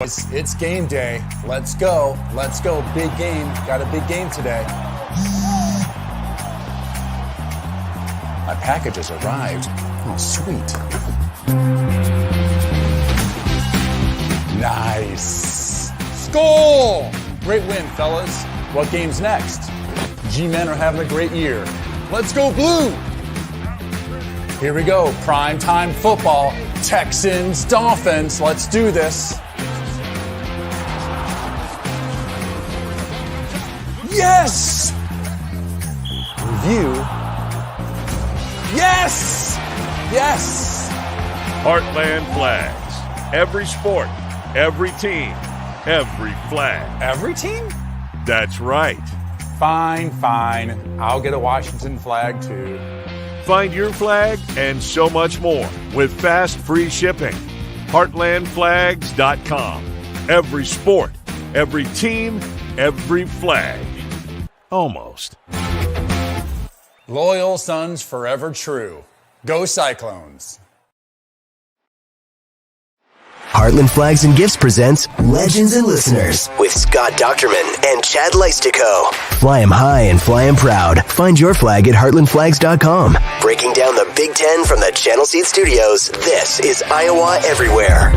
It's game day. Let's go. Let's go. Big game. Got a big game today. My package has arrived. Oh, sweet. Nice. Score! Great win, fellas. What game's next? G-Men are having a great year. Let's go blue. Here we go. Primetime football. Texans, Dolphins. Let's do this. Yes! Review. Yes! Yes! Heartland Flags. Every sport, every team, every flag. Every team? That's right. Fine. I'll get a Washington flag too. Find your flag and so much more with fast, free shipping. Heartlandflags.com. Every sport, every team, every flag. Almost. Loyal sons forever true. Go Cyclones. Heartland Flags and Gifts presents Legends and Listeners with Scott Dochterman and Chad Lesiktow. Fly 'em high and fly 'em proud. Find your flag at heartlandflags.com. Breaking down the Big Ten from the Channel Seed Studios, this is Iowa Everywhere.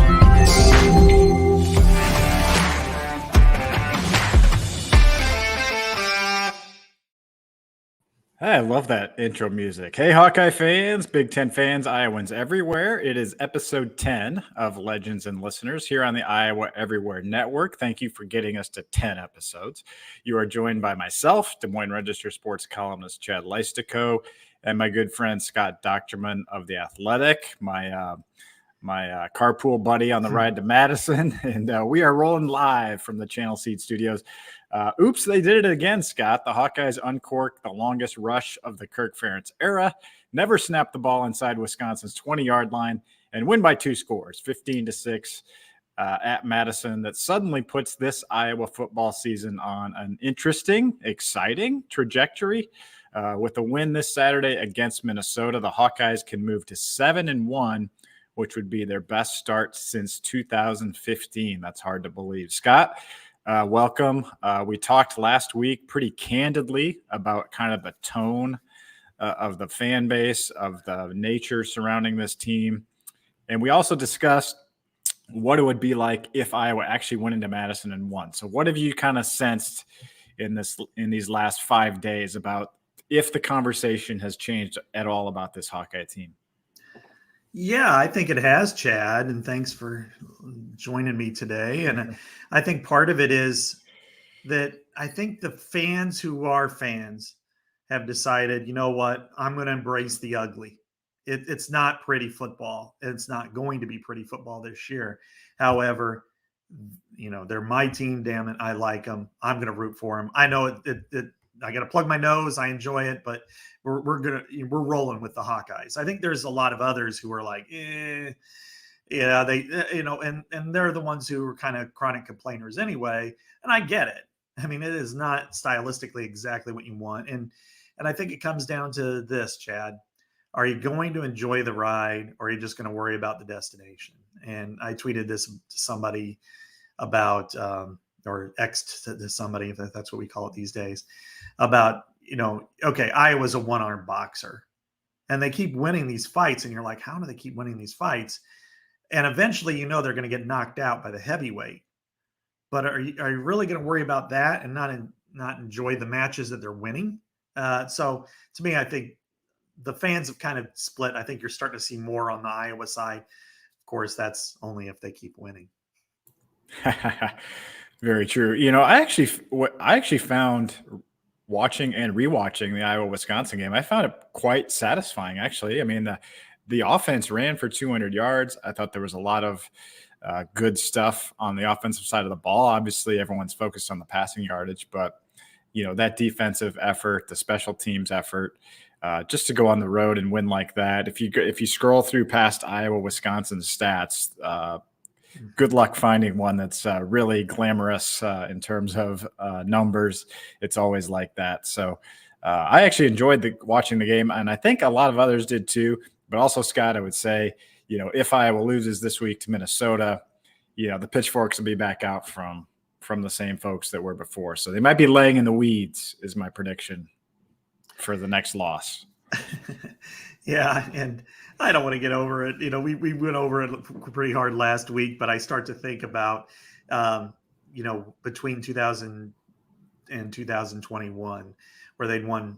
I love that intro music. Hey, Hawkeye fans, Big Ten fans, Iowans everywhere. It is episode 10 of Legends and Listeners here on the Iowa Everywhere Network. Thank you for getting us to 10 episodes. You are joined by myself, Des Moines Register sports columnist Chad Lesiktow, and my good friend Scott Dochterman of The Athletic, my carpool buddy on the ride to Madison. And we are rolling live from the Channel Seed Studios. Oops, they did it again, Scott. The Hawkeyes uncorked the longest rush of the Kirk Ferentz era, never snapped the ball inside Wisconsin's 20-yard line, and win by 2 scores, 15-6 at Madison. That suddenly puts this Iowa football season on an interesting, exciting trajectory. With a win this Saturday against Minnesota, the Hawkeyes can move to 7-1, which would be their best start since 2015. That's hard to believe. Scott, welcome. We talked last week pretty candidly about kind of the tone of the fan base, of the nature surrounding this team. And we also discussed what it would be like if Iowa actually went into Madison and won. So what have you kind of sensed in these last 5 days about if the conversation has changed at all about this Hawkeye team? Yeah, I think it has, Chad, and thanks for joining me today. And I think part of it is that I think the fans who are fans have decided, you know what, I'm going to embrace the ugly. It's not pretty football. It's not going to be pretty football this year. However, they're my team. Damn it, I like them. I'm going to root for them. I know I got to plug my nose. I enjoy it, but we're rolling with the Hawkeyes. I think there's a lot of others who are like, and they're the ones who are kind of chronic complainers anyway. And I get it. I mean, it is not stylistically exactly what you want. And I think it comes down to this, Chad. Are you going to enjoy the ride, or are you just going to worry about the destination? And I tweeted this to somebody about, or X'd to somebody, if that's what we call it these days, about, okay, Iowa's a one-armed boxer and they keep winning these fights. And you're like, how do they keep winning these fights? And eventually, they're going to get knocked out by the heavyweight. But are you really going to worry about that and not enjoy the matches that they're winning? So to me, I think the fans have kind of split. I think you're starting to see more on the Iowa side. Of course, that's only if they keep winning. Very true. I actually found watching and rewatching the Iowa-Wisconsin game, I found it quite satisfying, actually. I mean, the offense ran for 200 yards. I thought there was a lot of good stuff on the offensive side of the ball. Obviously, everyone's focused on the passing yardage, but, that defensive effort, the special teams effort, just to go on the road and win like that. If you scroll through past Iowa-Wisconsin's stats, good luck finding one that's really glamorous in terms of numbers. It's always like that. So I actually enjoyed watching the game, and I think a lot of others did too. But also, Scott, I would say, if Iowa loses this week to Minnesota, the pitchforks will be back out from the same folks that were before. So they might be laying in the weeds is my prediction for the next loss. Yeah, and I don't want to get over it. We went over it pretty hard last week, but I start to think about, between 2000 and 2021, where they'd won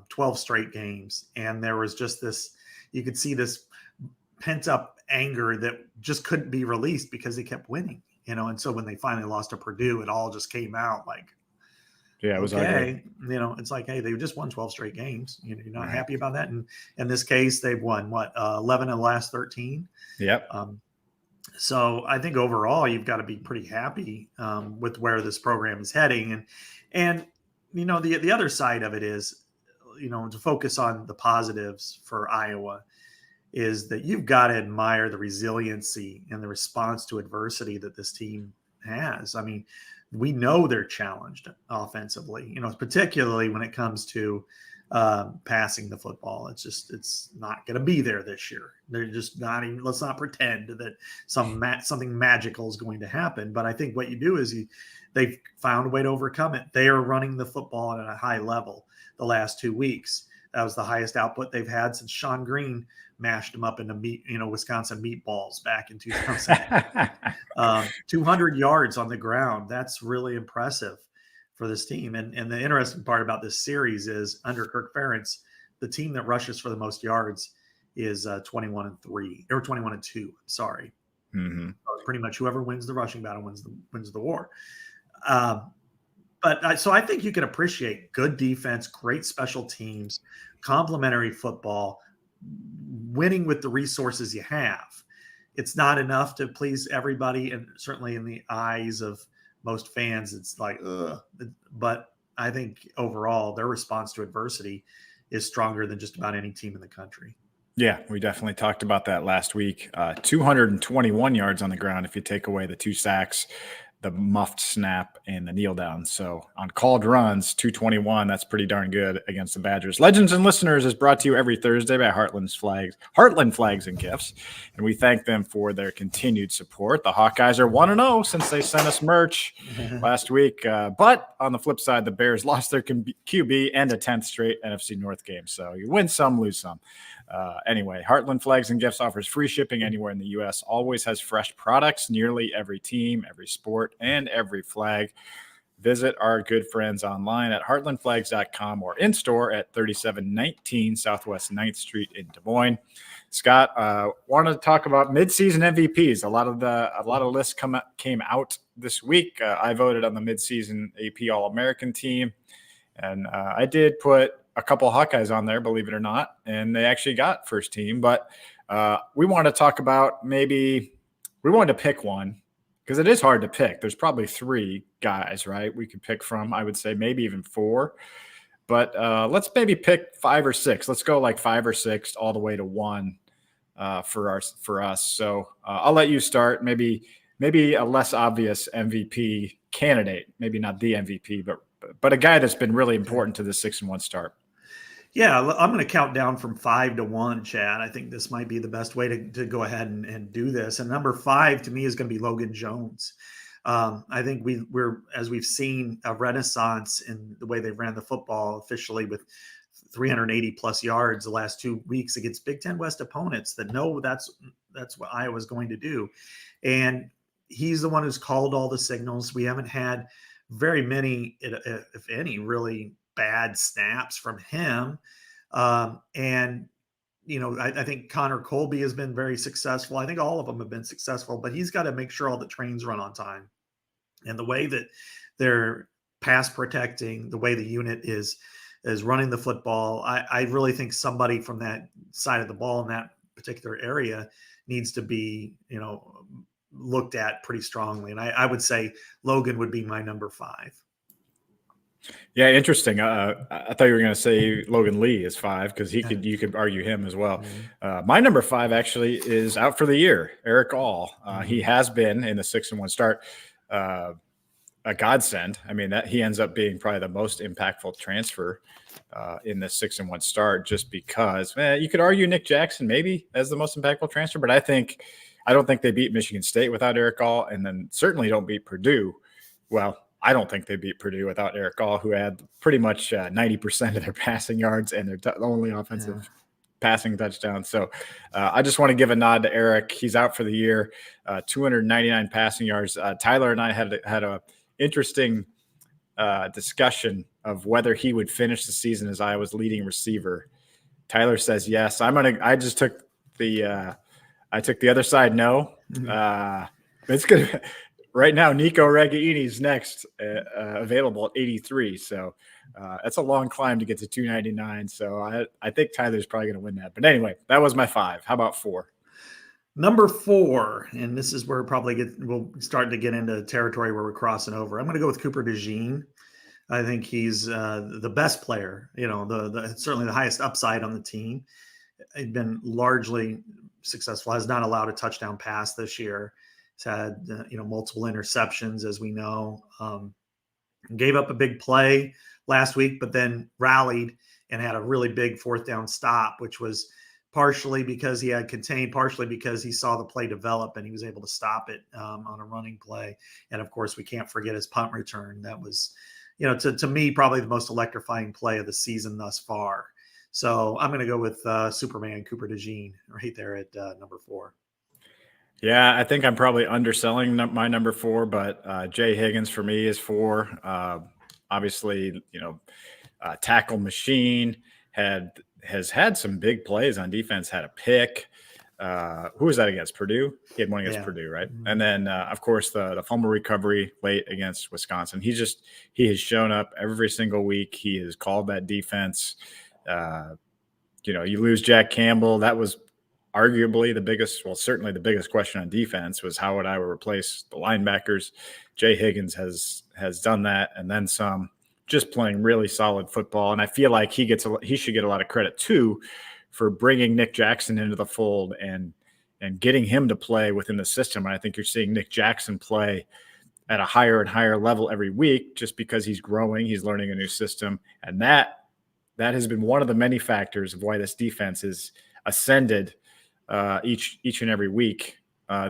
12 straight games. And there was just you could see this pent up anger that just couldn't be released because they kept winning, And so when they finally lost to Purdue, it all just came out like, yeah, it was okay. ugly. It's like, hey, they just won 12 straight games. You're not happy about that. And in this case, they've won 11 of the last 13. Yep. So I think overall, you've got to be pretty happy with where this program is heading. And the other side of it is, to focus on the positives for Iowa is that you've got to admire the resiliency and the response to adversity that this team has. I mean, we know they're challenged offensively, particularly when it comes to passing the football. It's not going to be there this year. They're just not even, let's not pretend that something magical is going to happen. But I think what you do is they've found a way to overcome it. They are running the football at a high level the last 2 weeks. That was the highest output they've had since Sean Green mashed them up into Wisconsin meatballs back in 2000. 200 yards on the ground. That's really impressive for this team. And the interesting part about this series is under Kirk Ferentz, the team that rushes for the most yards is 21-3 or 21-2. Sorry. Mm-hmm. Pretty much whoever wins the rushing battle wins the war. So I think you can appreciate good defense, great special teams, complementary football, winning with the resources you have. It's not enough to please everybody, and certainly in the eyes of most fans, it's like, ugh. But I think overall, their response to adversity is stronger than just about any team in the country. Yeah, we definitely talked about that last week. 221 yards on the ground if you take away the 2 sacks, the muffed snap, and the kneel down. So on called runs, 221, that's pretty darn good against the Badgers. Legends and Listeners is brought to you every Thursday by Heartland Flags and Gifts, and we thank them for their continued support. The Hawkeyes are 1-0 since they sent us merch last week, but on the flip side, the Bears lost their QB and a 10th straight NFC North game. So you win some, lose some. Anyway, Heartland Flags and Gifts offers free shipping anywhere in the U.S., always has fresh products, nearly every team, every sport, and every flag. Visit our good friends online at heartlandflags.com or in store at 3719 Southwest 9th Street in Des Moines. Scott, wanted to talk about midseason MVPs. A lot of lists came out this week. I voted on the midseason AP All-American team, and I did put a couple of Hawkeyes on there, believe it or not, and they actually got first team. But we want to talk about we wanted to pick one because it is hard to pick. There's probably 3 guys, right, we could pick from. I would say maybe even 4. But let's maybe pick 5 or 6. Let's go like 5 or 6 all the way to 1 for us. So I'll let you start. Maybe a less obvious MVP candidate, maybe not the MVP, but a guy that's been really important to the 6-1 start. Yeah, I'm going to count down from 5 to 1, Chad. I think this might be the best way to go ahead and do this. And number 5 to me is going to be Logan Jones. I think we're as we've seen a renaissance in the way they ran the football officially with 380 plus yards the last 2 weeks against Big Ten West opponents that know that's what Iowa's going to do. And he's the one who's called all the signals. We haven't had very many, if any, really bad snaps from him. And, I think Connor Colby has been very successful. I think all of them have been successful, but he's got to make sure all the trains run on time. And the way that they're pass protecting, the way the unit is running the football, I really think somebody from that side of the ball in that particular area needs to be, looked at pretty strongly. And I would say Logan would be my number 5. Yeah, interesting. I thought you were going to say Logan Lee is 5 because you could argue him as well. Mm-hmm. My number 5 actually is out for the year, Eric All. He has been in the 6-1 start a godsend. I mean, that he ends up being probably the most impactful transfer in the 6-1 start, just because you could argue Nick Jackson maybe as the most impactful transfer, but I think I don't think they beat Michigan State without Eric All, and then certainly don't beat Purdue. Well, I don't think they beat Purdue without Eric All, who had pretty much 90% of their passing yards and their only offensive passing touchdown. So I just want to give a nod to Eric. He's out for the year, 299 passing yards. Tyler and I had a interesting discussion of whether he would finish the season as Iowa's leading receiver. Tyler says yes. I just took the other side. No. It's good. Right now, Nico Regaini's next, available at 83. So that's a long climb to get to 299. So I think Tyler's probably going to win that. But anyway, that was my 5. How about 4? Number 4, and this is where we'll start to get into territory where we're crossing over. I'm going to go with Cooper DeJean. I think he's the best player, certainly the highest upside on the team. He's been largely successful, has not allowed a touchdown pass this year. He's had, multiple interceptions, as we know. Gave up a big play last week, but then rallied and had a really big 4th down stop, which was partially because he had contained, partially because he saw the play develop and he was able to stop it on a running play. And of course, we can't forget his punt return. That was, to me, probably the most electrifying play of the season thus far. So I'm going to go with Superman Cooper DeJean right there at number 4. Yeah, I think I'm probably underselling my number 4, but Jay Higgins for me is 4. Obviously, tackle machine, has had some big plays on defense, had a pick. Who was that against? Purdue? He had one against Purdue, right? Mm-hmm. And then, of course, the fumble recovery late against Wisconsin. He has shown up every single week. He has called that defense. You lose Jack Campbell. That was arguably certainly the biggest question on defense was how would I replace the linebackers. Jay Higgins has done that and then some, just playing really solid football. And I feel like he should get a lot of credit too for bringing Nick Jackson into the fold and getting him to play within the system. And I think you're seeing Nick Jackson play at a higher and higher level every week just because he's growing, he's learning a new system. And that has been one of the many factors of why this defense has ascended each and every week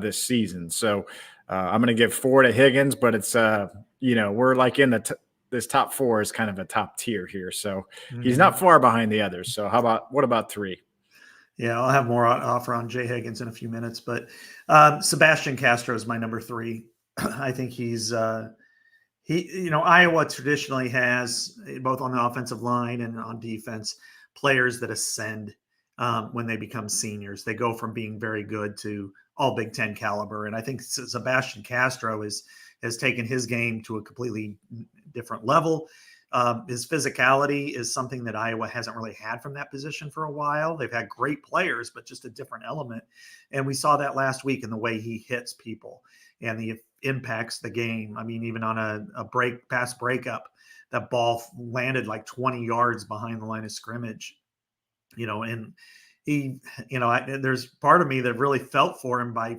this season. So I'm going to give 4 to Higgins, but it's we're like in this top 4 is kind of a top tier here. So he's not far behind the others. So what about 3? Yeah, I'll have more offer on Jay Higgins in a few minutes, but Sebastian Castro is my number 3. I think he's Iowa traditionally has, both on the offensive line and on defense, players that ascend when they become seniors. They go from being very good to all Big Ten caliber. And I think Sebastian Castro has taken his game to a completely different level. His physicality is something that Iowa hasn't really had from that position for a while. They've had great players, but just a different element. And we saw that last week in the way he hits people and the impacts the game. I mean, even on a pass breakup, that ball landed like 20 yards behind the line of scrimmage. And he, there's part of me that really felt for him by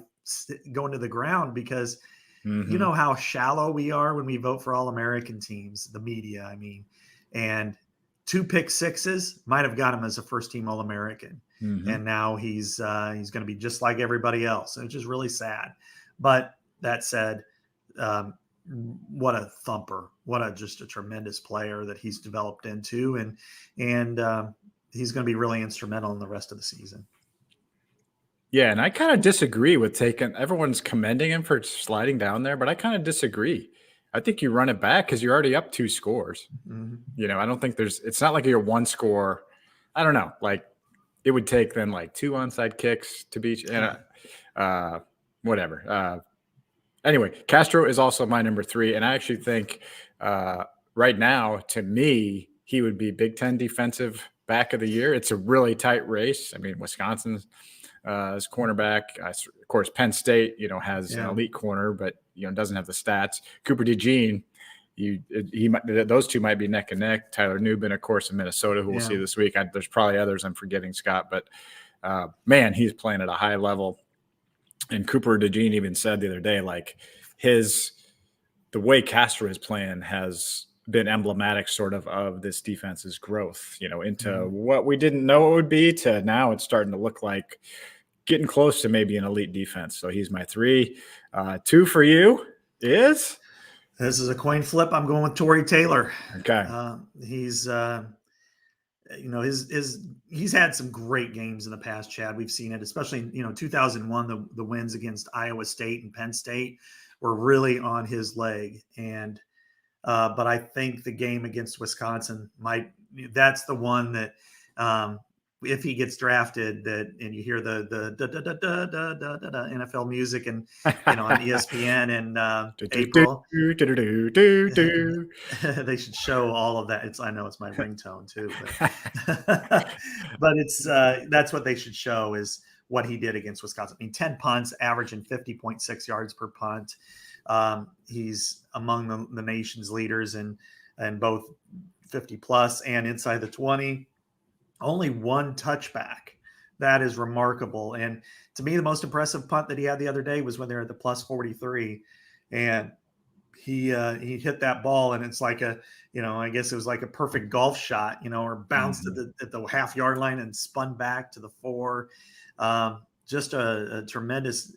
going to the ground because you know how shallow we are when we vote for All-American teams, the media, I mean, and 2 pick sixes might have got him as a first-team All-American. And now he's going to be just like everybody else, which is really sad. But that said, what a thumper, just a tremendous player that he's developed into. And he's going to be really instrumental in the rest of the season. Yeah, and I kind of disagree with everyone's commending him for sliding down there, but I kind of disagree. I think you run it back because you're already up 2 scores. I don't think it's not like you're 1 score. I don't know. Like it would take then like 2 onside kicks to beat, and whatever. Anyway, Castro is also my number 3. And I actually think right now, to me, he would be Big Ten defensive back of the year. It's a really tight race. I mean, Wisconsin's as cornerback, of course, Penn State, has an elite corner, but doesn't have the stats. Cooper DeJean, those two might be neck and neck. Tyler Newbin, of course, in Minnesota, who we'll see this week. There's probably others I'm forgetting, Scott, but man, he's playing at a high level. And Cooper DeJean even said the other day, like the way Castro is playing has been emblematic sort of this defense's growth, into what we didn't know it would be to now it's starting to look like getting close to maybe an elite defense. So he's my 3. 2 for you is? This is a coin flip. I'm going with Tory Taylor. Okay. He's he's had some great games in the past, Chad. We've seen it, especially 2001, the wins against Iowa State and Penn State were really on his leg. And but I think the game against Wisconsin that's the one that if he gets drafted, and you hear the NFL music and on ESPN in April, they should show all of that. I know it's my ringtone too, but it's that's what they should show, is what he did against Wisconsin. I mean, 10 punts, averaging 50.6 yards per punt. He's among the nation's leaders in both 50 plus and inside the 20. Only 1 touchback. That is remarkable. And to me, the most impressive punt that he had the other day was when they were at the plus 43, and he hit that ball, and it's like I guess it was like a perfect golf shot, or bounced at the half yard line and spun back to the 4. Just a tremendous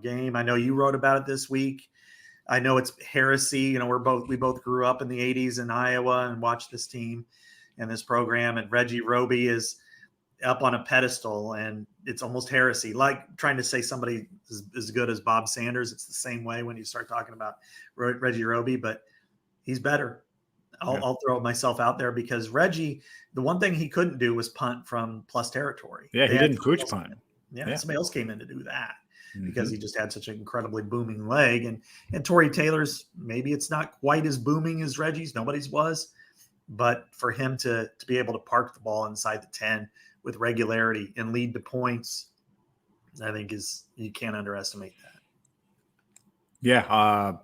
game. I know you wrote about it this week. I know it's heresy. We both grew up in the 80s in Iowa and watched this team and this program, and Reggie Roby is up on a pedestal, and it's almost heresy, like trying to say somebody is as good as Bob Sanders. It's the same way when you start talking about Reggie Roby, but he's better. I'll throw myself out there, because Reggie, the one thing he couldn't do was punt from plus territory. Yeah, he didn't pooch punt. Somebody else came in to do that, because he just had such an incredibly booming leg. And Tory Taylor's, maybe it's not quite as booming as Reggie's, nobody's was, but for him to be able to park the ball inside the 10 with regularity and lead to points, I think you can't underestimate that. Yeah,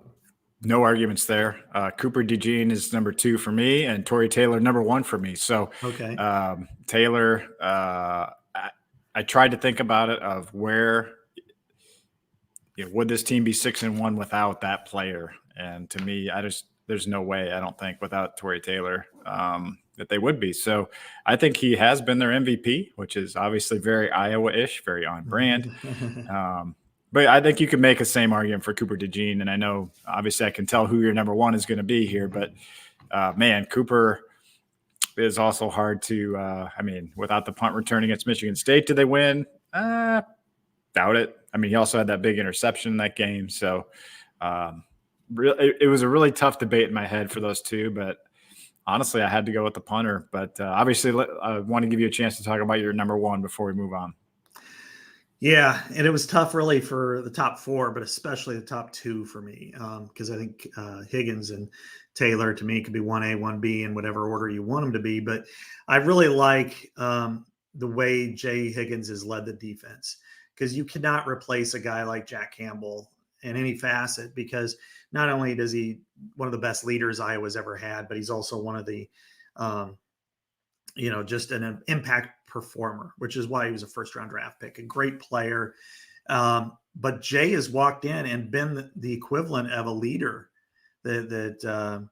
no arguments there. Cooper DeJean is number 2 for me, and Tory Taylor number 1 for me. So okay, Taylor, I tried to think about it, of where would this team be 6-1 without that player, and to me, there's no way, I don't think, without Tory Taylor, that they would be. So I think he has been their MVP, which is obviously very Iowa-ish, very on brand. But I think you could make the same argument for Cooper DeJean. And I know, obviously, I can tell who your number 1 is going to be here. But, man, Cooper is also hard to without the punt return against Michigan State, did they win? Doubt it. I mean, he also had that big interception in that game. So, it was a really tough debate in my head for those 2, but honestly, I had to go with the punter. But obviously, I want to give you a chance to talk about your number 1 before we move on. Yeah, and it was tough really for the top 4, but especially the top 2 for me, because I think Higgins and Taylor, to me, could be 1A, 1B in whatever order you want them to be. But I really like the way Jay Higgins has led the defense, because you cannot replace a guy like Jack Campbell in any facet, because not only does he one of the best leaders Iowa's ever had, but he's also one of the, just an impact performer, which is why he was a first-round draft pick, a great player. But Jay has walked in and been the equivalent of a leader that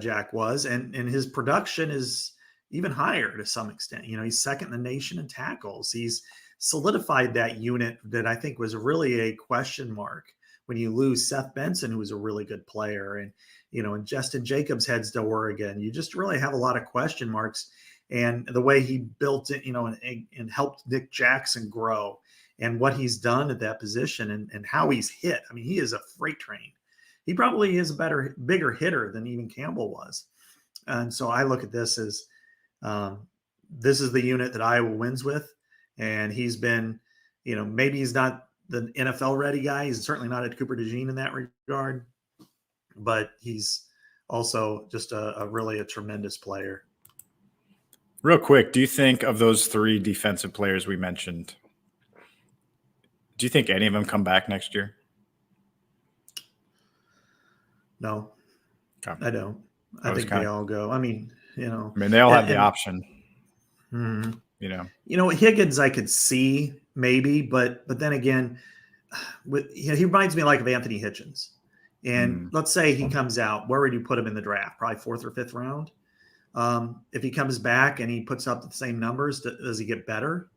Jack was, and his production is even higher to some extent. He's second in the nation in tackles. He's solidified that unit that I think was really a question mark when you lose Seth Benson, who was a really good player, and and Justin Jacobs heads to Oregon. You just really have a lot of question marks. And the way he built it, and helped Nick Jackson grow, and what he's done at that position, and how he's hit. I mean, he is a freight train. He probably is a bigger hitter than even Campbell was. And so I look at this as this is the unit that Iowa wins with. And he's been, maybe he's not the NFL ready guy. He's certainly not at Cooper DeJean in that regard, but he's also just really a tremendous player. Real quick, do you think of those 3 defensive players we mentioned, do you think any of them come back next year? No, okay. I don't. I think they all go. I mean, they all have the option. Mm-hmm. Higgins, I could see maybe, but then again, he reminds me like of Anthony Hitchens. And let's say he comes out, where would you put him in the draft? Probably 4th or 5th round. If he comes back and he puts up the same numbers, does he get better?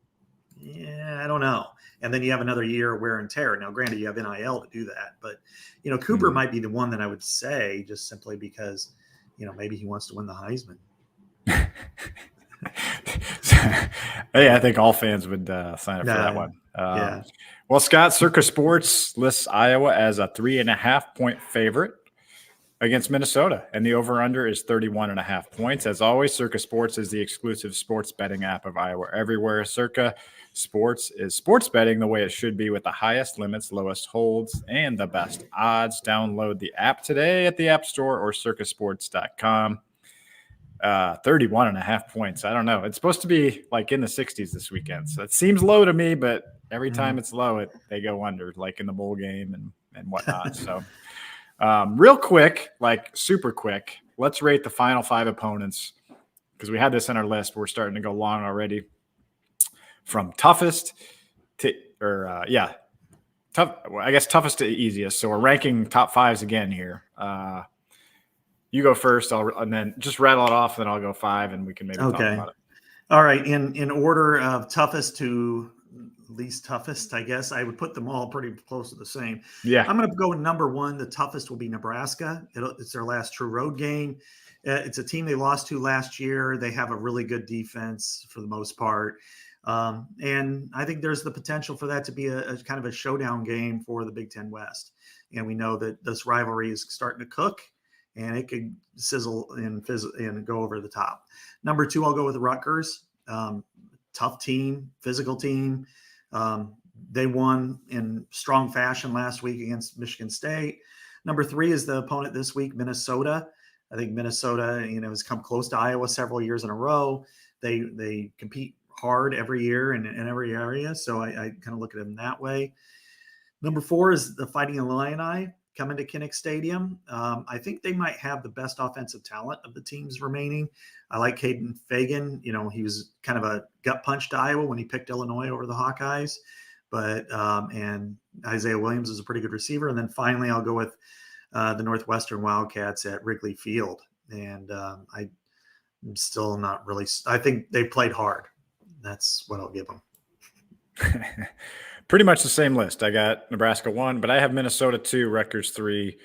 Yeah, I don't know. And then you have another year of wear and tear. Now, granted, you have NIL to do that, but Cooper might be the one that I would say just simply because maybe he wants to win the Heisman. Hey, I think all fans would sign up for that one. Yeah. Well, Scott, Circa Sports lists Iowa as a 3.5-point favorite against Minnesota, and the over-under is 31.5 points. As always, Circa Sports is the exclusive sports betting app of Iowa Everywhere. Circa Sports is sports betting the way it should be, with the highest limits, lowest holds, and the best odds. Download the app today at the App Store or circasports.com. 31.5 points. I don't know. It's supposed to be like in the 60s this weekend. So it seems low to me, but every time it's low, they go under, like in the bowl game and whatnot. So real quick, like super quick, let's rate the final 5 opponents, because we had this on our list. We're starting to go long already. From toughest to, toughest to easiest. So we're ranking top 5s again here. You go first, and then just rattle it off, and then I'll go 5, and we can maybe talk about it. All right. In order of toughest to least toughest, I guess I would put them all pretty close to the same. Yeah. I'm going to go with number 1. The toughest will be Nebraska. It's their last true road game. It's a team they lost to last year. They have a really good defense for the most part. And I think there's the potential for that to be a kind of a showdown game for the Big Ten West. And we know that this rivalry is starting to cook, and it could sizzle and go over the top. Number 2, I'll go with Rutgers. Tough team, physical team. They won in strong fashion last week against Michigan State. Number 3 is the opponent this week, Minnesota. I think Minnesota, has come close to Iowa several years in a row. They compete hard every year in every area. So I kind of look at them that way. Number 4 is the Fighting Illini coming to Kinnick Stadium. I think they might have the best offensive talent of the teams remaining. I like Caden Fagan. He was kind of a gut punch to Iowa when he picked Illinois over the Hawkeyes. But and Isaiah Williams is a pretty good receiver. And then finally, I'll go with the Northwestern Wildcats at Wrigley Field. And I'm still not really – I think they played hard. That's what I'll give them. Pretty much the same list. I got Nebraska 1, but I have Minnesota 2, Rutgers 3,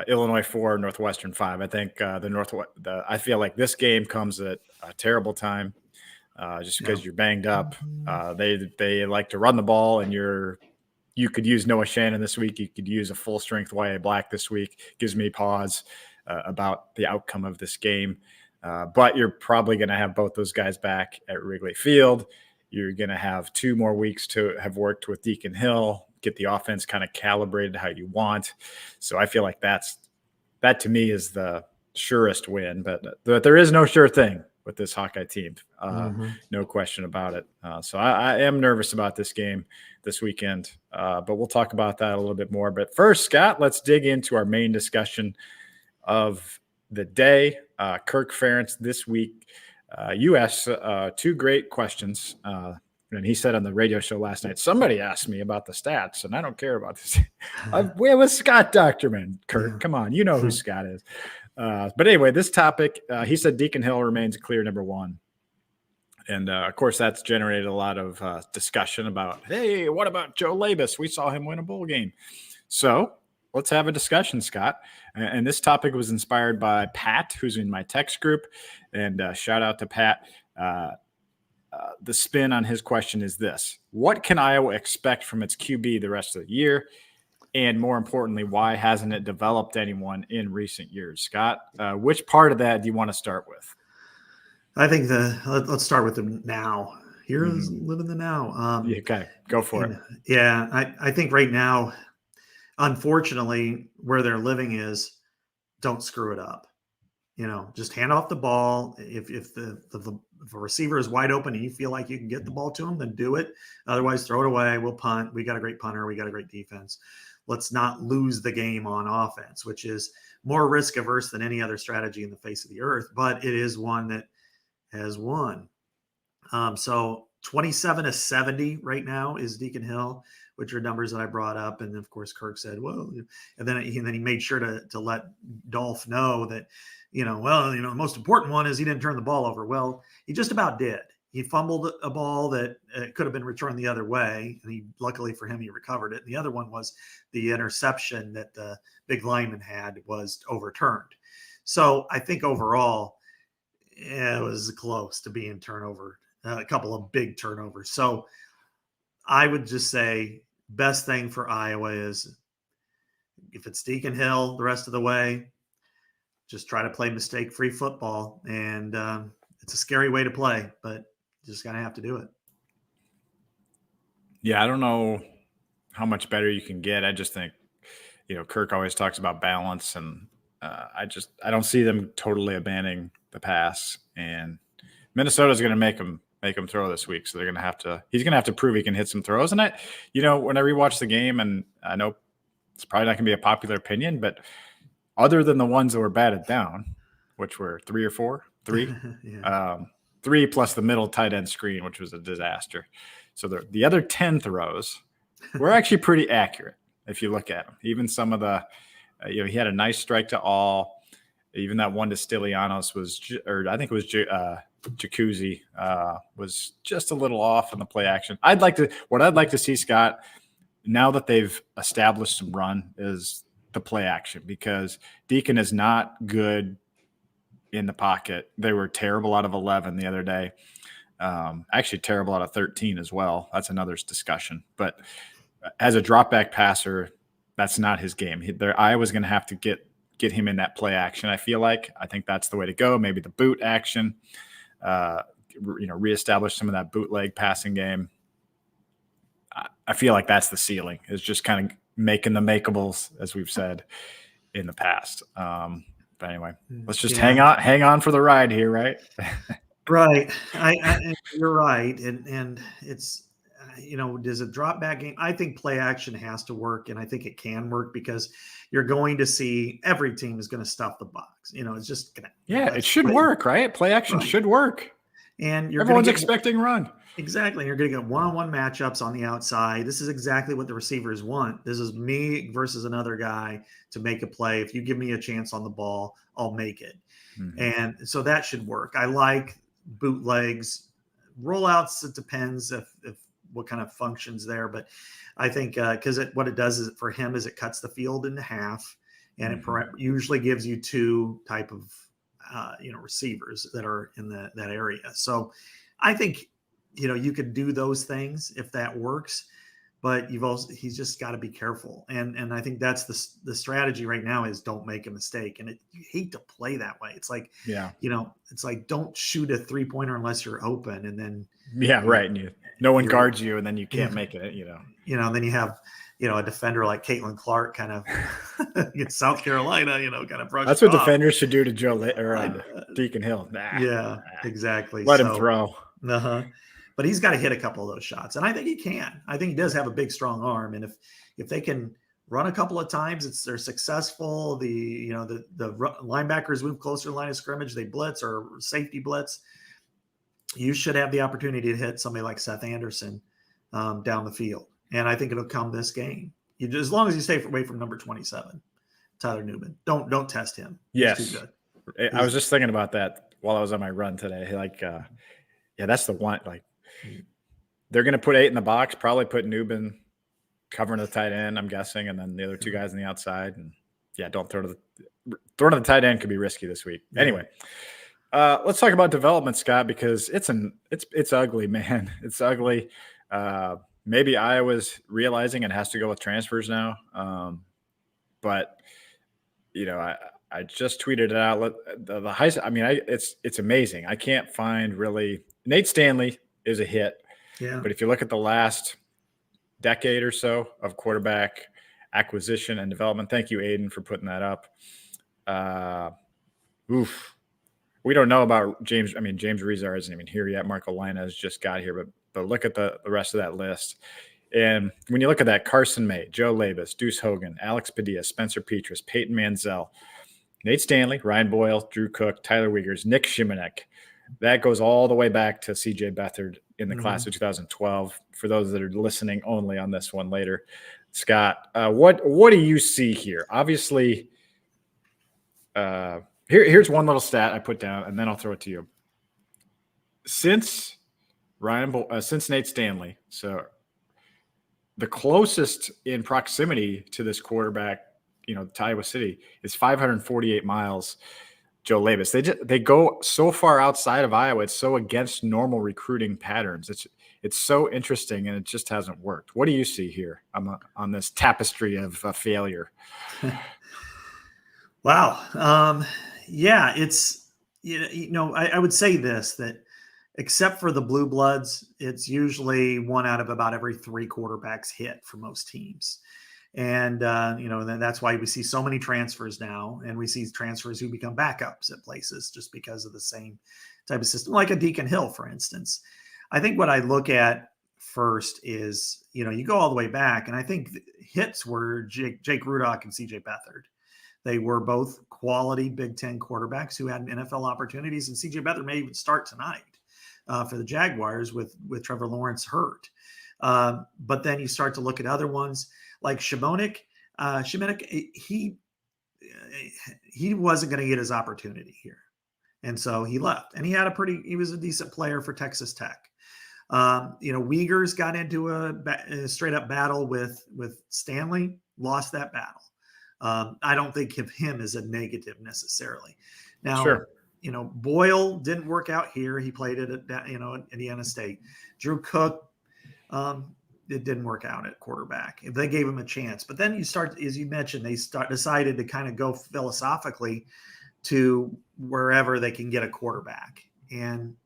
Illinois 4, Northwestern 5. I think I feel like this game comes at a terrible time, just because you're banged up. They like to run the ball, and you could use Noah Shannon this week. You could use a full strength Y.A. Black this week. Gives me pause about the outcome of this game. But you're probably going to have both those guys back at Wrigley Field. You're going to have 2 more weeks to have worked with Deacon Hill, get the offense kind of calibrated how you want. So I feel like that to me is the surest win. But there is no sure thing with this Hawkeye team. No question about it. So I am nervous about this game this weekend, but we'll talk about that a little bit more. But first, Scott, let's dig into our main discussion of the day. Kirk Ferentz this week. You asked 2 great questions. And he said on the radio show last night, somebody asked me about the stats, and I don't care about this. We're with Scott Dochterman, Kirk. Come on. You know who Scott is. But anyway, this topic, he said Deacon Hill remains clear number 1. And, of course, that's generated a lot of discussion about, hey, what about Joe Labus? We saw him win a bowl game. So let's have a discussion, Scott. And this topic was inspired by Pat, who's in my text group. And shout out to Pat. The spin on his question is this: what can Iowa expect from its QB the rest of the year? And more importantly, why hasn't it developed anyone in recent years? Scott, which part of that do you want to start with? I think let's start with the now. Here's living the now. Okay, go for it. Yeah, I think right now, unfortunately, where they're living is don't screw it up. Just hand off the ball. If a receiver is wide open and you feel like you can get the ball to him, then do it. Otherwise, throw it away. We'll punt. We got a great punter. We got a great defense. Let's not lose the game on offense, which is more risk averse than any other strategy in the face of the earth. But it is one that has won. So 27-70 right now is Deacon Hill, which are numbers that I brought up. And of course, Kirk said, well, and then he made sure to let Dolph know that, the most important one is he didn't turn the ball over. Well, he just about did. he fumbled a ball that could have been returned the other way, and luckily for him, he recovered it. And the other one was the interception that the big lineman had was overturned. So I think overall, it was close to being turnover, a couple of big turnovers. So I would just say best thing for Iowa is if it's Deacon Hill the rest of the way, just try to play mistake-free football. And it's a scary way to play, but just going to have to do it. Yeah, I don't know how much better you can get. I just think, Kirk always talks about balance, and I don't see them totally abandoning the pass. And Minnesota's going to make him throw this week, so he's going to have to prove he can hit some throws. And when I rewatch the game, and I know it's probably not going to be a popular opinion, but other than the ones that were batted down, which were 3 or 4, 3, Yeah. 3 plus the middle tight end screen, which was a disaster. So the other 10 throws were actually pretty accurate if you look at them. Even some of the, he had a nice strike to all. Even that one to Stylianos I think it was Jacuzzi was just a little off on the play action. What I'd like to see, Scott, now that they've established some run, is the play action, because Deacon is not good in the pocket. They were terrible out of 11 the other day. Actually terrible out of 13 as well. That's another discussion. But as a drop back passer, that's not his game. Iowa's going to have to get him in that play action. I think that's the way to go. Maybe the boot action, reestablish some of that bootleg passing game. I feel like that's the ceiling, is just kind of making the makeables, as we've said in the past. But anyway, let's just hang on for the ride here, right? Right. You're right. And it's, does a drop back game? I think play action has to work, and I think it can work because you're going to see every team is going to stuff the box. It's just going to. It should work, right? Play action should work. And everyone's expecting run. Exactly. You're going to get one-on-one matchups on the outside. This is exactly what the receivers want. This is me versus another guy to make a play. If you give me a chance on the ball, I'll make it. Mm-hmm. And so that should work. I like bootlegs, rollouts. It depends if what kind of functions there, but I think because what it does is for him is it cuts the field into half, and it usually gives you 2 type of receivers that are in that area. So I think you could do those things if that works, but he's just got to be careful, and I think that's the strategy right now is don't make a mistake, and you hate to play that way. It's like it's like don't shoot a 3-pointer unless you're open, and then right, and no one guards you, and then you can't make it. Then you have a defender like Caitlin Clark kind of against South Carolina, kind of brush. That's what defenders should do to Deacon Hill. Exactly. Let him throw. But he's got to hit a couple of those shots, and I think he can. I think he does have a big, strong arm, and if they can run a couple of times, they're successful. The linebackers move closer to the line of scrimmage, they blitz or safety blitz. You should have the opportunity to hit somebody like Seth Anderson down the field, and I think it'll come this game. As long as you stay away from number 27, Tyler Newman. Don't test him. Yes, he's too good. I was just thinking about that while I was on my run today. That's the one. They're going to put 8 in the box, probably put Newman covering the tight end, I'm guessing, and then the other 2 guys on the outside. And don't throw to the tight end could be risky this week. Yeah. Anyway, let's talk about development, Scott, because it's ugly, man. It's ugly. Maybe Iowa's realizing it has to go with transfers now. But I just tweeted it out. The high. I mean, it's amazing. I can't find really. Nate Stanley is a hit. Yeah. But if you look at the last decade or so of quarterback acquisition and development, thank you, Aiden, for putting that up. We don't know about James. I mean, James Rezar isn't even here yet. Marco Linus just got here, but look at the rest of that list. And when you look at that, Carson May, Joe Labus, Deuce Hogan, Alex Padilla, Spencer Petras, Peyton Manziel, Nate Stanley, Ryan Boyle, Drew Cook, Tyler Wiegers, Nick Shimonek. That goes all the way back to C.J. Beathard in the class of 2012. For those that are listening only on this one later, Scott, what do you see here? Obviously, here's one little stat I put down, and then I'll throw it to you. Since since Nate Stanley. So the closest in proximity to this quarterback, to Iowa City, is 548 miles. Joe Labus. They go so far outside of Iowa. It's so against normal recruiting patterns. It's so interesting, and it just hasn't worked. What do you see here on this tapestry of failure? Wow. Yeah, it's I would say this, that except for the blue bloods, it's usually one out of about every 3 quarterbacks hit for most teams. And, that's why we see so many transfers now, and we see transfers who become backups at places just because of the same type of system, like a Deacon Hill, for instance. I think what I look at first is, you go all the way back, and I think hits were Jake Rudock and CJ Beathard. They were both quality Big Ten quarterbacks who had NFL opportunities, and CJ Beathard may even start tonight for the Jaguars with Trevor Lawrence hurt. But then you start to look at other ones like Shimonik. He wasn't going to get his opportunity here, and so he left. And he was a decent player for Texas Tech. Uyghurs got into a straight up battle with Stanley, lost that battle. I don't think of him as a negative necessarily. Now, sure. Boyle didn't work out here. He played it at Indiana State. Drew Cook, it didn't work out at quarterback. They gave him a chance, but then as you mentioned, they decided to kind of go philosophically to wherever they can get a quarterback. And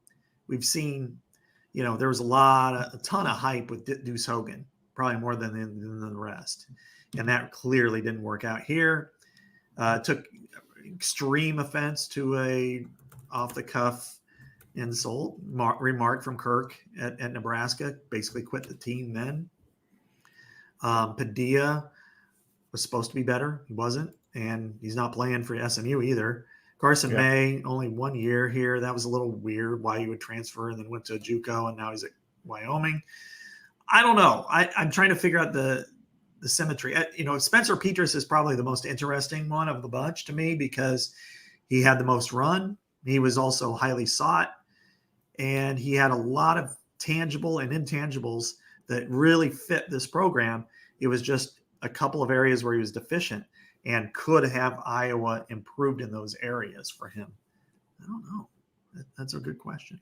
we've seen, there was a ton of hype with Deuce Hogan, probably more than the rest. And that clearly didn't work out here. Took extreme offense to a off the cuff insult remark from Kirk at Nebraska, basically quit the team then. Padilla was supposed to be better. He wasn't, and he's not playing for SMU either. Carson May, only 1 year here. That was a little weird why he would transfer and then went to a JUCO, and now he's at Wyoming. I don't know. I'm trying to figure out the symmetry. Spencer Petras is probably the most interesting one of the bunch to me because he had the most run. He was also highly sought, and he had a lot of tangible and intangibles that really fit this program. It was just a couple of areas where he was deficient, and could have Iowa improved in those areas for him? I don't know. That's a good question.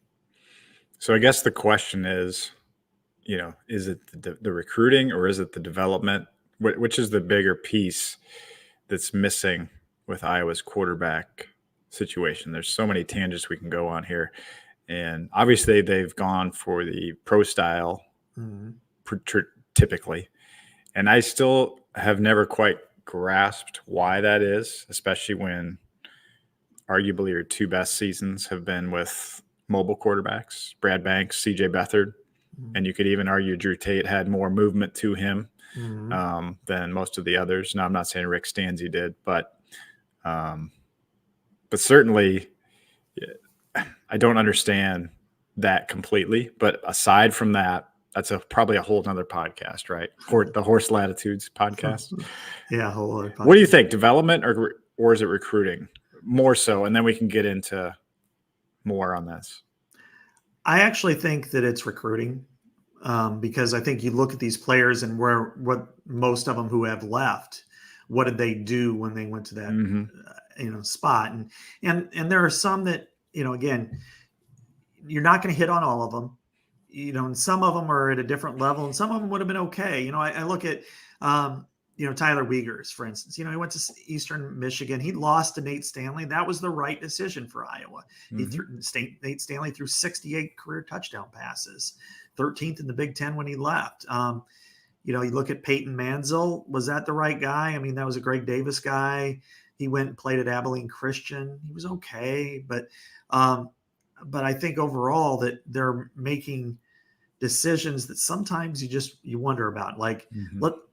So I guess the question is, is it the recruiting or is it the development? Which is the bigger piece that's missing with Iowa's quarterback situation? There's so many tangents we can go on here. And obviously they've gone for the pro style typically. And I still have never quite grasped why that is, especially when arguably your 2 best seasons have been with mobile quarterbacks, Brad Banks, CJ Beathard. And you could even argue Drew Tate had more movement to him than most of the others. Now, I'm not saying Rick Stanzi did, but certainly I don't understand that completely. But aside from that, that's probably a whole nother podcast, right? The Horse Latitudes podcast. Yeah, a whole other podcast. What do you think? Development or is it recruiting? More so, and then we can get into more on this. I actually think that it's recruiting because I think you look at these players and what most of them who have left, what did they do when they went to that spot? And there are some that, again, you're not going to hit on all of them, and some of them are at a different level and some of them would have been okay. I look at, Tyler Uyghurs, for instance. He went to Eastern Michigan. He lost to Nate Stanley. That was the right decision for Iowa. Nate Stanley threw 68 career touchdown passes, 13th in the Big Ten when he left. You look at Peyton Manziel. Was that the right guy? I mean, that was a Greg Davis guy. He went and played at Abilene Christian. He was okay, but I think overall that they're making decisions that sometimes you wonder about. Like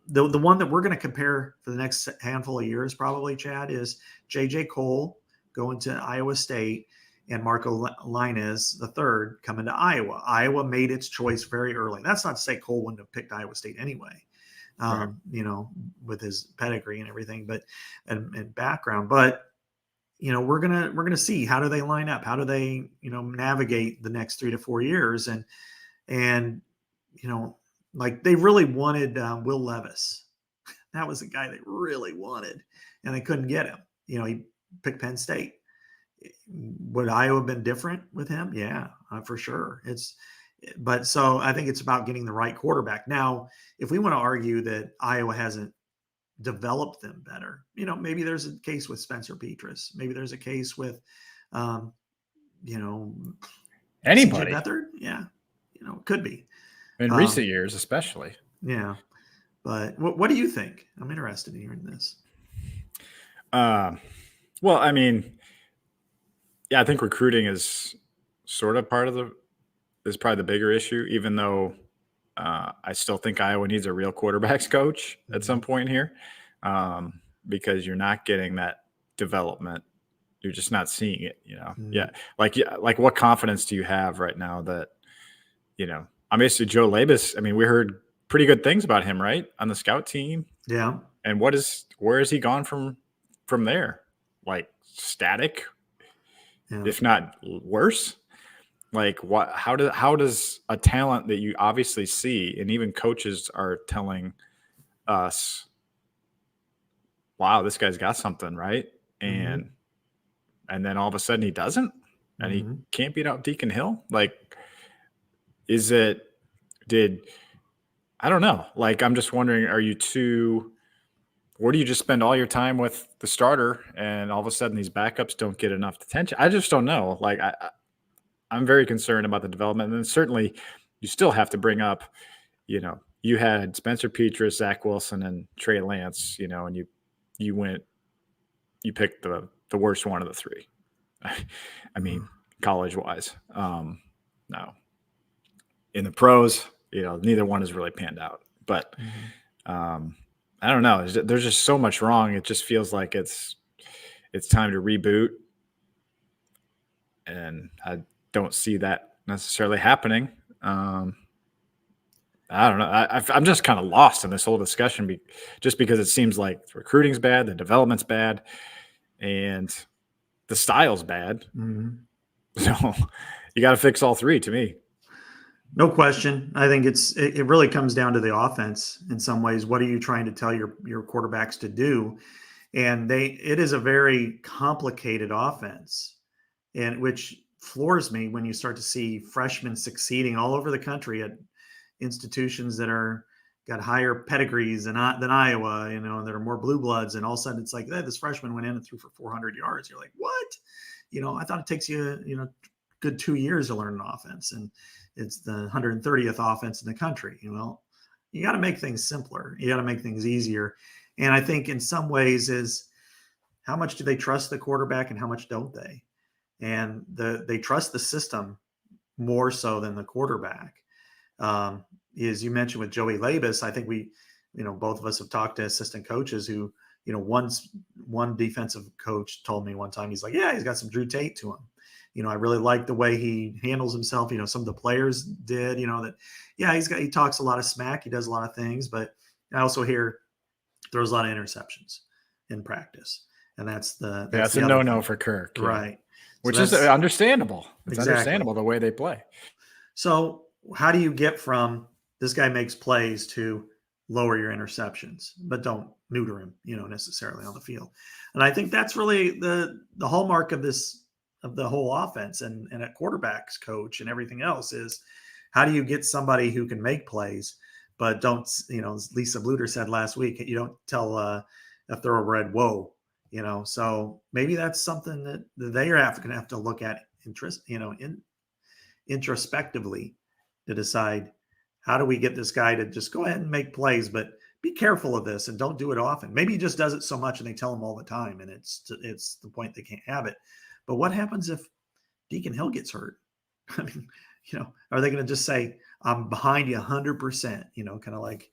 the one that we're going to compare for the next handful of years, probably, Chad, is J.J. Cole going to Iowa State and Marco Lainez III coming to Iowa. Iowa made its choice very early. That's not to say Cole wouldn't have picked Iowa State anyway, right. With his pedigree and everything, and background. But we're gonna see how do they line up, how do they navigate the next 3 to 4 years, and And, like they really wanted Will Levis. That was the guy they really wanted, and they couldn't get him. He picked Penn State. Would Iowa have been different with him? Yeah, for sure. So I think it's about getting the right quarterback. Now, if we want to argue that Iowa hasn't developed them better, maybe there's a case with Spencer Petras. Maybe there's a case with, Anybody. CJ Beathard. Yeah, could be. In recent years, especially. Yeah. But what do you think? I'm interested in hearing this. Well, I mean, yeah, I think recruiting is sort of is probably the bigger issue, even though I still think Iowa needs a real quarterbacks coach at some point here, because you're not getting that development. You're just not seeing it, Yeah. Like what confidence do you have right now that, obviously Joe Labus, I mean, we heard pretty good things about him, right? On the scout team. Yeah. And where has he gone from there? Like static, if not worse? Like how does a talent that you obviously see, and even coaches are telling us, wow, this guy's got something, right? And then all of a sudden he doesn't, and he can't beat out Deacon Hill. Like, I don't know. Like, I'm just wondering, where do you just spend all your time with the starter and all of a sudden these backups don't get enough attention? I just don't know. Like, I'm very concerned about the development. And certainly you still have to bring up, you had Spencer Petras, Zach Wilson, and Trey Lance, and you picked the worst one of the three. I mean, college-wise. No. In the pros, neither one has really panned out. But I don't know. There's just so much wrong. It just feels like it's time to reboot. And I don't see that necessarily happening. I don't know. I'm just kind of lost in this whole discussion just because it seems like recruiting's bad, the development's bad, and the style's bad. So you got to fix all three to me. No question. I think it really comes down to the offense in some ways. What are you trying to tell your quarterbacks to do? And it is a very complicated offense, and which floors me when you start to see freshmen succeeding all over the country at institutions that got higher pedigrees than Iowa, that are more blue bloods. And all of a sudden it's like, this freshman went in and threw for 400 yards. You're like, what? I thought it takes you, good 2 years to learn an offense. And it's the 130th offense in the country. You got to make things simpler. You got to make things easier. And I think in some ways is how much do they trust the quarterback and how much don't they? And they trust the system more so than the quarterback. As you mentioned with Joey Labus, I think we, both of us have talked to assistant coaches who, one defensive coach told me one time, he's like, yeah, he's got some Drew Tate to him. I really like the way he handles himself. Some of the players did, he talks a lot of smack. He does a lot of things, but I also hear there's a lot of interceptions in practice. And that's a no-no for Kirk. Yeah. Right. Which is understandable. It's exactly. Understandable the way they play. So how do you get from this guy makes plays to lower your interceptions, but don't neuter him, necessarily on the field? And I think that's really the hallmark of the whole offense and a quarterback's coach and everything else is how do you get somebody who can make plays, but don't, as Lisa Bluter said last week, you don't tell a thoroughbred, whoa, so maybe that's something that they are going to have to look at introspectively to decide, how do we get this guy to just go ahead and make plays, but be careful of this and don't do it often. Maybe he just does it so much and they tell him all the time and it's the point they can't have it. But what happens if Deacon Hill gets hurt? I mean, are they going to just say, I'm behind you 100%, kind of like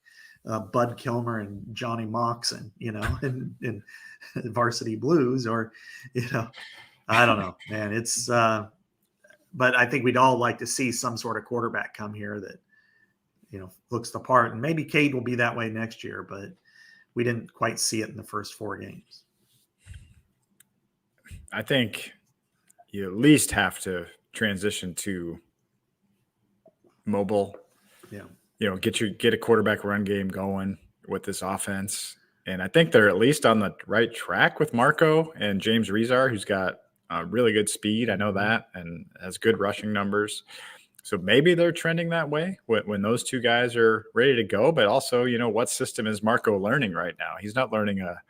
Bud Kilmer and Johnny Moxon, in Varsity Blues, or, I don't know, man. It's, but I think we'd all like to see some sort of quarterback come here that, looks the part. And maybe Cade will be that way next year, but we didn't quite see it in the first 4 games. I think you at least have to transition to mobile. Yeah. Get a quarterback run game going with this offense. And I think they're at least on the right track with Marco and James Rezar, who's got really good speed. I know that, and has good rushing numbers. So maybe they're trending that way when those two guys are ready to go. But also, what system is Marco learning right now? He's not learning a,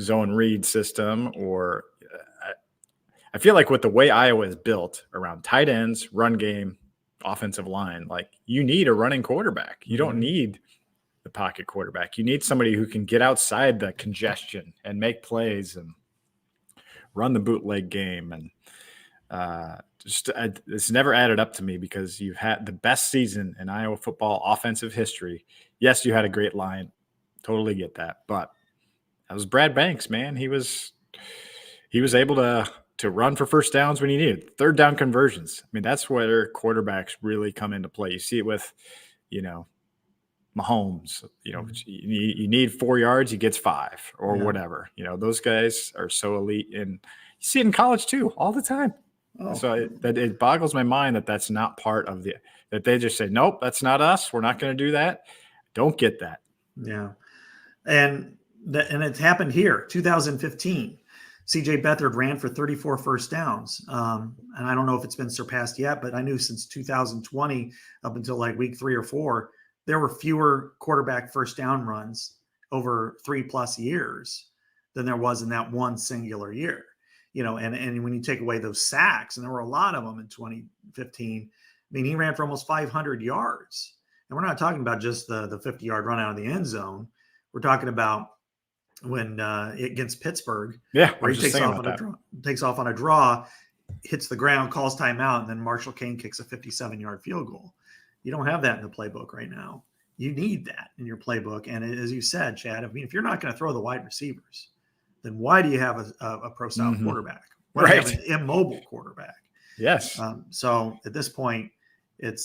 zone read system, or I feel like with the way Iowa is built around tight ends, run game, offensive line, like you need a running quarterback. You don't need the pocket quarterback. You need somebody who can get outside the congestion and make plays and run the bootleg game. And it's never added up to me, because you've had the best season in Iowa football offensive history. Yes, you had a great line. Totally get that. But that was Brad Banks, man. He was able to run for first downs when he needed. Third down conversions. I mean, that's where quarterbacks really come into play. You see it with, Mahomes. You need 4 yards, he gets 5 or whatever. Those guys are so elite, and you see it in college too, all the time. Oh. So it boggles my mind that that's not part of that they just say, nope, that's not us. We're not going to do that. Don't get that. Yeah. And it's happened here, 2015. CJ Beathard ran for 34 first downs. And I don't know if it's been surpassed yet, but I knew since 2020 up until like week 3 or 4, there were fewer quarterback first down runs over 3+ years than there was in that one singular year. And when you take away those sacks, and there were a lot of them in 2015, I mean, he ran for almost 500 yards. And we're not talking about just the 50-yard run out of the end zone. We're talking about when against Pittsburgh, where he takes off on a draw, hits the ground, calls timeout, and then Marshall Kane kicks a 57-yard field goal. You don't have that in the playbook right now. You need that in your playbook. And as you said, Chad, I mean, if you're not going to throw the wide receivers, then why do you have a pro-style quarterback? Why do you have an immobile quarterback? Yes. So at this point, it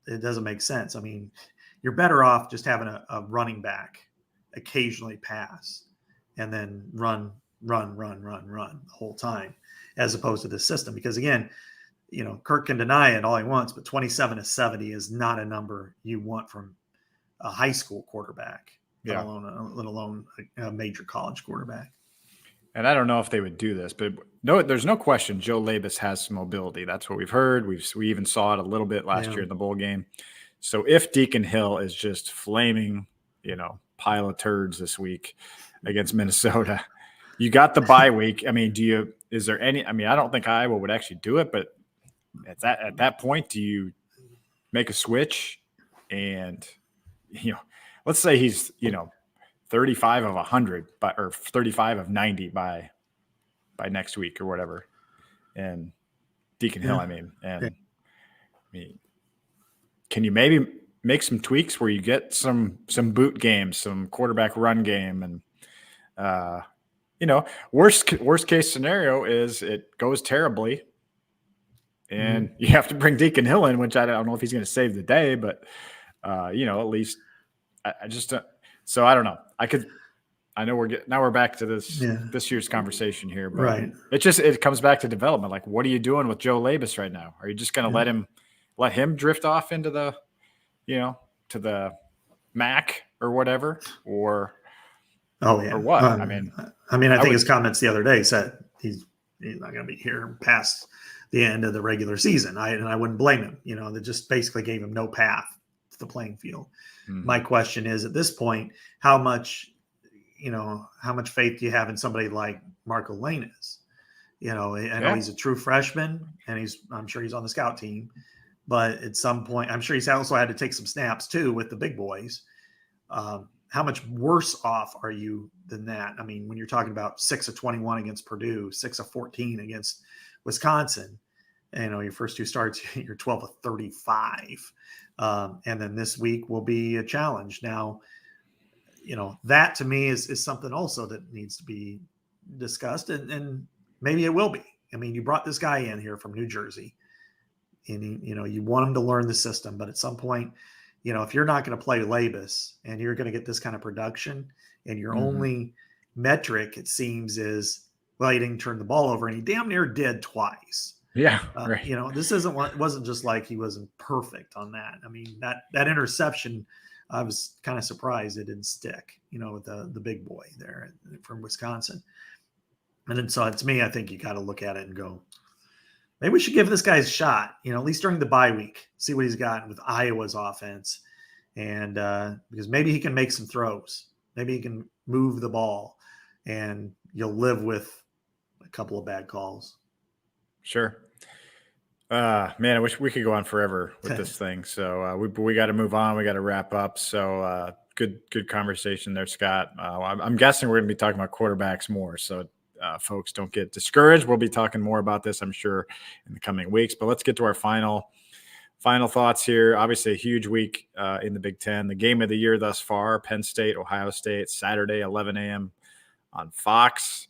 doesn't make sense. I mean, you're better off just having a running back occasionally pass and then run the whole time, as opposed to this system. Because again, Kirk can deny it all he wants, but 27 to 70 is not a number you want from a high school quarterback, let alone a major college quarterback. And I don't know if they would do this, but no, there's no question Joe Labus has some mobility. That's what we've heard. We even saw it a little bit last year in the bowl game. So if Deacon Hill is just flaming, pile of turds this week against Minnesota, you got the bye week. I mean, is there any? I mean, I don't think Iowa would actually do it, but at that point, do you make a switch? And let's say he's 35 of 100, or 35 of 90 by next week or whatever, and Deacon Hill. I mean, can you maybe make some tweaks where you get some boot games, some quarterback run game, and worst case scenario is it goes terribly, and you have to bring Deacon Hill in, which I don't know if he's going to save the day, but at least I just so I don't know. I know we're back to this year's conversation here, but right. It comes back to development. Like, what are you doing with Joe Labus right now? Are you just going to let him drift off into the, to the MAC or whatever, or or what? I think his comments the other day said he's not going to be here past the end of the regular season. I wouldn't blame him. That just basically gave him no path to the playing field. Mm-hmm. My question is, at this point, how much faith do you have in somebody like Marco Lainez? I know he's a true freshman, and I'm sure he's on the scout team, but at some point, I'm sure he's also had to take some snaps too with the big boys. How much worse off are you than that? I mean, when you're talking about 6 of 21 against Purdue, 6 of 14 against Wisconsin, your first 2 starts, you're 12 of 35. And then this week will be a challenge. Now, that to me is something also that needs to be discussed, and maybe it will be. I mean, you brought this guy in here from New Jersey, and you want him to learn the system, but at some point, if you're not going to play Labus and you're going to get this kind of production, and your only metric, it seems, is, well, he didn't turn the ball over, and he damn near did twice. Yeah, right. This wasn't just like he wasn't perfect on that. I mean, that interception, I was kind of surprised it didn't stick. With the big boy there from Wisconsin. And then so to me, I think you got to look at it and go, maybe we should give this guy a shot. At least during the bye week, see what he's got with Iowa's offense, and because maybe he can make some throws, maybe he can move the ball, and you'll live with a couple of bad calls. Sure. Man, I wish we could go on forever with this thing. So we got to move on. We got to wrap up. So good conversation there, Scott. I'm guessing we're going to be talking about quarterbacks more. So folks, don't get discouraged. We'll be talking more about this, I'm sure, in the coming weeks. But let's get to our final thoughts here. Obviously, a huge week in the Big Ten. The game of the year thus far: Penn State, Ohio State, Saturday, 11 a.m. on Fox.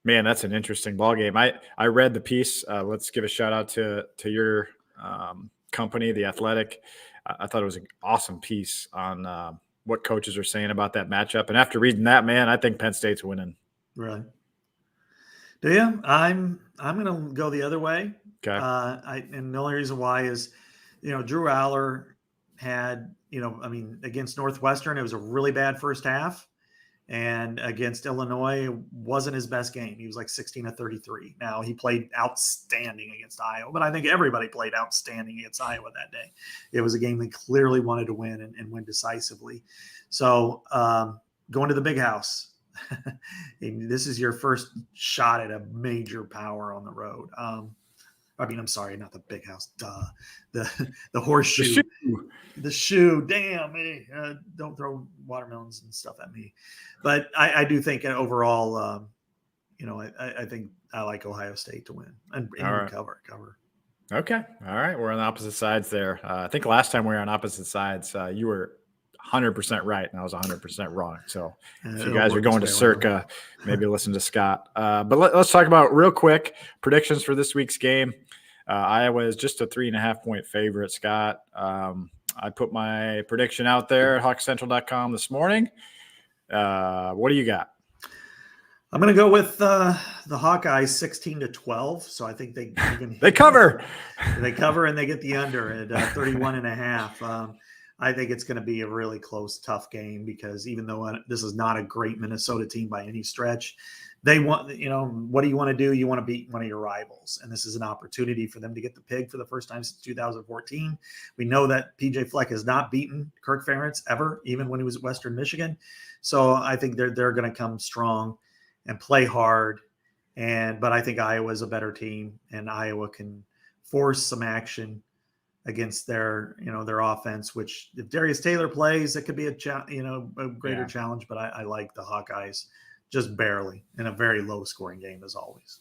Man, that's an interesting ball game. I read the piece. Let's give a shout out to your company, The Athletic. I thought it was an awesome piece on what coaches are saying about that matchup. And after reading that, man, I think Penn State's winning. Really? Do you? I'm going to go the other way. Okay. And the only reason why is, Drew Aller had, against Northwestern, it was a really bad first half. And against Illinois, wasn't his best game. He was like 16 of 33. Now, he played outstanding against Iowa, but I think everybody played outstanding against Iowa that day. It was a game they clearly wanted to win and win decisively. So going to the Big House, this is your first shot at a major power on the road. I'm sorry, not the Big House. Duh. The horseshoe. The shoe. Damn. Don't throw watermelons and stuff at me. But I do think overall, I think I like Ohio State to win and right. cover. Okay. All right. We're on the opposite sides there. I think last time we were on opposite sides, you were 100% right and I was 100% wrong. So if you guys are going to Circa, maybe listen to Scott. But let's talk about real quick predictions for this week's game. Iowa is just a 3.5-point favorite, Scott. I put my prediction out there at hawkcentral.com this morning. What do you got? I'm going to go with the Hawkeyes 16-12. So I think they cover. They cover and they get the under at 31.5. I think it's going to be a really close, tough game because even though this is not a great Minnesota team by any stretch, they want, what do you want to do? You want to beat one of your rivals. And this is an opportunity for them to get the pig for the first time since 2014. We know that PJ Fleck has not beaten Kirk Ferentz ever, even when he was at Western Michigan. So I think they're going to come strong and play hard. But I think Iowa is a better team and Iowa can force some action against their offense, which if Darius Taylor plays, it could be a greater challenge, but I like the Hawkeyes just barely in a very low scoring game as always.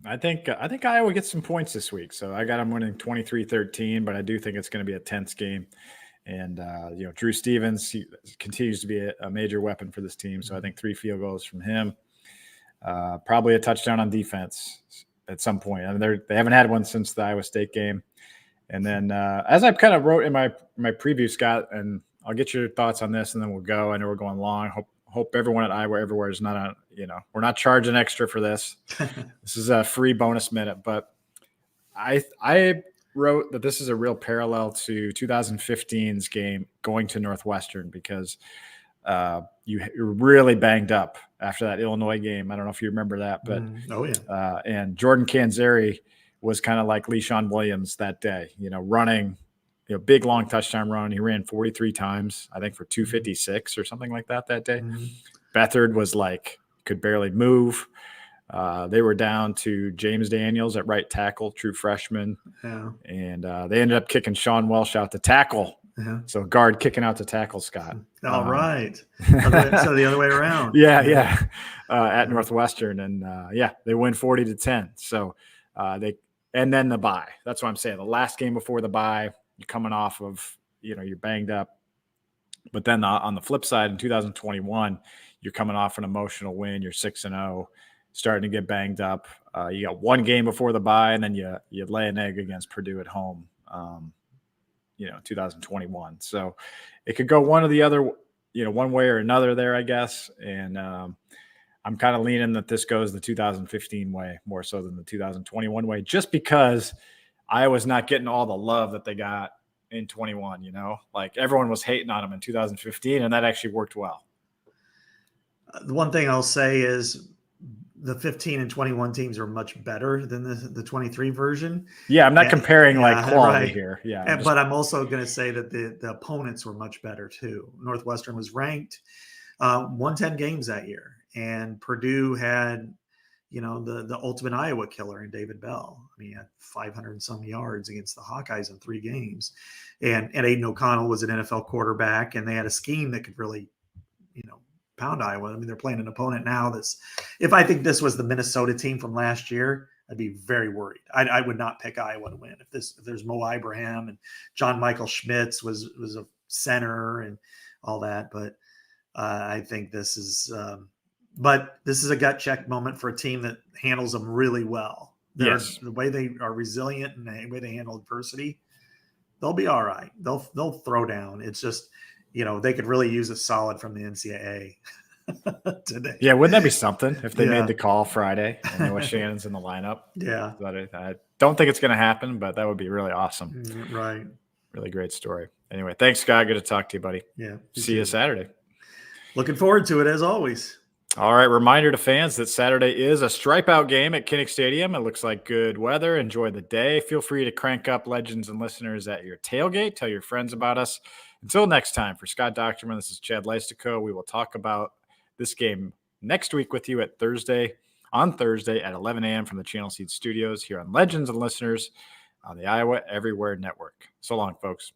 I think Iowa gets some points this week. So I got them winning 23-13, but I do think it's going to be a tense game. And, Drew Stevens he continues to be a major weapon for this team. So I think 3 field goals from him, probably a touchdown on defense at some point. I mean, they haven't had one since the Iowa State game. And then as I kind of wrote in my preview, Scott, and I'll get your thoughts on this and then we'll go. I know we're going long. Hope everyone at Iowa Everywhere is not we're not charging extra for this. This is a free bonus minute, but I wrote that this is a real parallel to 2015's game going to Northwestern because you're really banged up after that Illinois game. I don't know if you remember that, but and Jordan Canzeri was kind of like LeSean Williams that day, running, big long touchdown run. He ran 43 times, I think for 256 or something like that day. Mm-hmm. Beathard was could barely move. They were down to James Daniels at right tackle, true freshman. Yeah. And they ended up kicking Sean Welsh out to tackle. Uh-huh. So guard kicking out to tackle, Scott. All right. So the other way around. Yeah. At Northwestern. And they win 40-10. So and then the bye. That's what I'm saying. The last game before the bye, you're coming off of, you're banged up. But then on the flip side, in 2021, you're coming off an emotional win. You're 6-0, starting to get banged up. You got one game before the bye, and then you lay an egg against Purdue at home, 2021. So it could go one or the other, one way or another there, I guess. And I'm kind of leaning that this goes the 2015 way more so than the 2021 way, just because Iowa's not getting all the love that they got in 21, like everyone was hating on them in 2015, and that actually worked well. The one thing I'll say is the 15 and 21 teams are much better than the 23 version. Yeah, I'm not comparing like quality here. Yeah. But I'm also going to say that the opponents were much better too. Northwestern was ranked, won 10 games that year. And Purdue had, the ultimate Iowa killer in David Bell. I mean, he had 500 and some yards against the Hawkeyes in 3 games. And Aiden O'Connell was an NFL quarterback, and they had a scheme that could really, pound Iowa. I mean, they're playing an opponent now if I think this was the Minnesota team from last year, I'd be very worried. I would not pick Iowa to win. If there's Mo Ibrahim and John Michael Schmitz was a center and all that. But I think this is a gut check moment for a team that handles them really well. Yes. The way they are resilient and the way they handle adversity, they'll be all right. They'll throw down. It's just, they could really use a solid from the NCAA today. Yeah, wouldn't that be something if they made the call Friday and Noah Shannon's in the lineup? Yeah. I don't think it's going to happen, but that would be really awesome. Right. Really great story. Anyway, thanks, Scott. Good to talk to you, buddy. Yeah. See you Saturday. Looking forward to it as always. All right. Reminder to fans that Saturday is a stripe-out game at Kinnick Stadium. It looks like good weather. Enjoy the day. Feel free to crank up Legends and Listeners at your tailgate. Tell your friends about us. Until next time, for Scott Dochterman, this is Chad Lesiktow. We will talk about this game next week with you on Thursday at 11 a.m. from the Channel Seed Studios here on Legends and Listeners on the Iowa Everywhere Network. So long, folks.